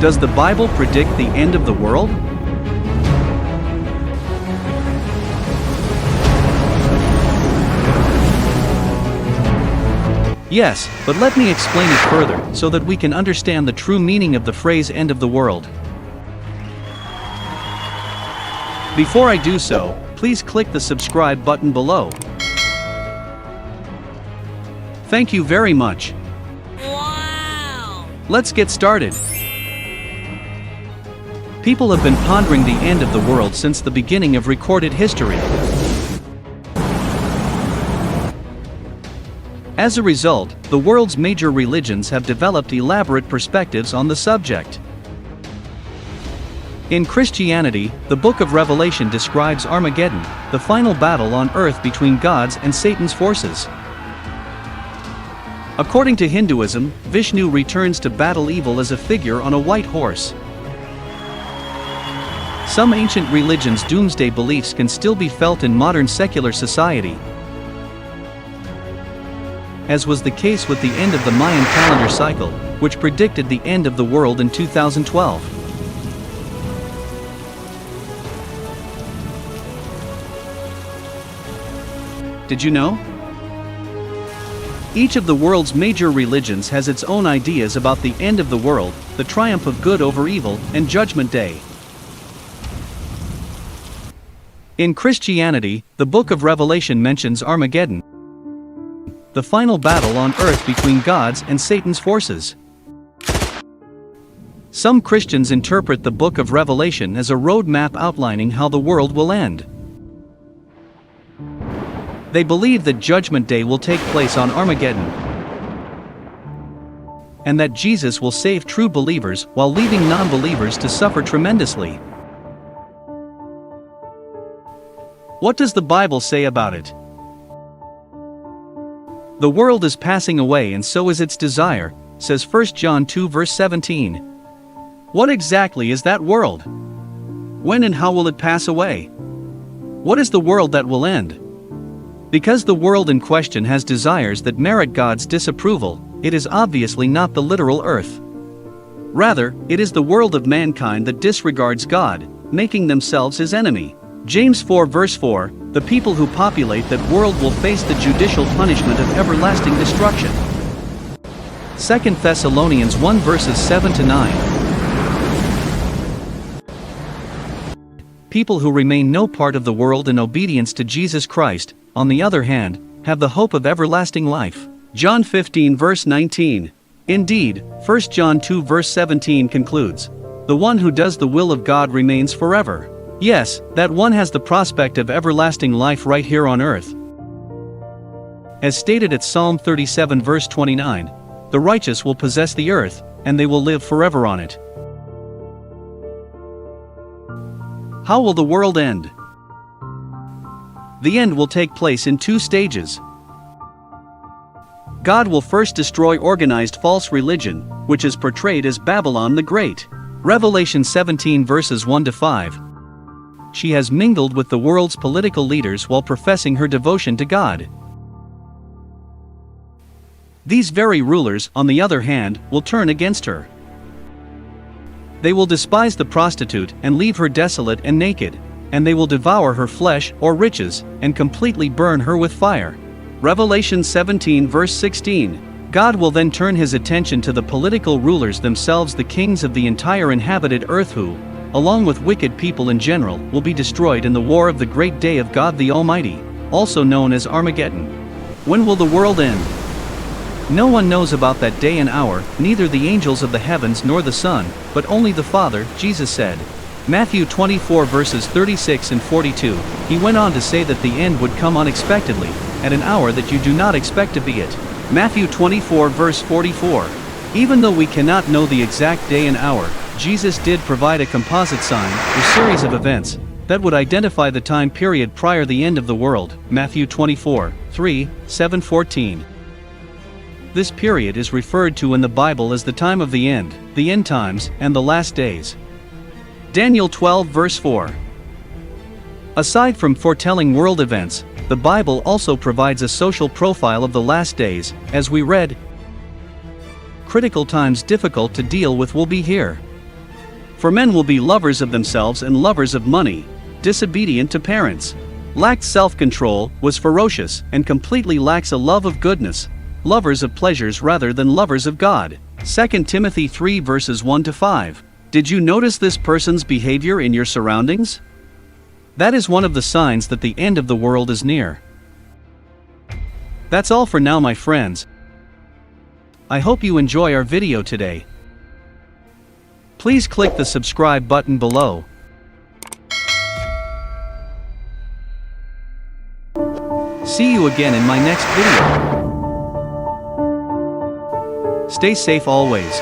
Does the Bible predict the end of the world? Yes, but let me explain it further so that we can understand the true meaning of the phrase end of the world. Before I do so, please click the subscribe button below. Thank you very much. Wow! Let's get started. People have been pondering the end of the world since the beginning of recorded history. As a result, the world's major religions have developed elaborate perspectives on the subject. In Christianity, the Book of Revelation describes Armageddon, the final battle on earth between God's and Satan's forces. According to Hinduism, Vishnu returns to battle evil as a figure on a white horse. Some ancient religions' doomsday beliefs can still be felt in modern secular society, as was the case with the end of the Mayan calendar cycle, which predicted the end of the world in 2012. Did you know? Each of the world's major religions has its own ideas about the end of the world, the triumph of good over evil, and Judgment Day. In Christianity, the Book of Revelation mentions Armageddon, the final battle on earth between God's and Satan's forces. Some Christians interpret the Book of Revelation as a roadmap outlining how the world will end. They believe that Judgment Day will take place on Armageddon, and that Jesus will save true believers while leaving non-believers to suffer tremendously. What does the Bible say about it? The world is passing away and so is its desire, says 1 John 2 verse 17. What exactly is that world? When and how will it pass away? What is the world that will end? Because the world in question has desires that merit God's disapproval, it is obviously not the literal earth. Rather, it is the world of mankind that disregards God, making themselves his enemy. James 4 verse 4, the people who populate that world will face the judicial punishment of everlasting destruction. 2 Thessalonians 1 verses 7 to 9. People who remain no part of the world in obedience to Jesus Christ, on the other hand, have the hope of everlasting life. John 15 verse 19. Indeed, 1 John 2 verse 17 concludes, "The one who does the will of God remains forever." Yes, that one has the prospect of everlasting life right here on earth. As stated at Psalm 37 verse 29, the righteous will possess the earth, and they will live forever on it. How will the world end? The end will take place in two stages. God will first destroy organized false religion, which is portrayed as Babylon the Great. Revelation 17 verses 1 to 5. She has mingled with the world's political leaders while professing her devotion to God. These very rulers, on the other hand, will turn against her. They will despise the prostitute and leave her desolate and naked, and they will devour her flesh or riches, and completely burn her with fire. Revelation 17 verse 16. God will then turn his attention to the political rulers themselves, the kings of the entire inhabited earth who, along with wicked people in general, will be destroyed in the war of the great day of God the Almighty, also known as Armageddon. When will the world end? No one knows about that day and hour, neither the angels of the heavens nor the Son, but only the Father, Jesus said. Matthew 24 verses 36 and 42, he went on to say that the end would come unexpectedly, at an hour that you do not expect to be it. Matthew 24 verse 44. Even though we cannot know the exact day and hour, Jesus did provide a composite sign, or series of events, that would identify the time period prior the end of the world. Matthew 24, 3, 7, 14. This period is referred to in the Bible as the time of the end times, and the last days. Daniel 12 verse 4. Aside from foretelling world events, the Bible also provides a social profile of the last days, as we read, critical times difficult to deal with will be here. For men will be lovers of themselves and lovers of money, disobedient to parents, lacked self-control, was ferocious, and completely lacks a love of goodness, lovers of pleasures rather than lovers of God. 2 Timothy 3 verses 1 to 5. Did you notice this person's behavior in your surroundings? That is one of the signs that the end of the world is near. That's all for now, my friends. I hope you enjoy our video today. Please click the subscribe button below. See you again in my next video. Stay safe always.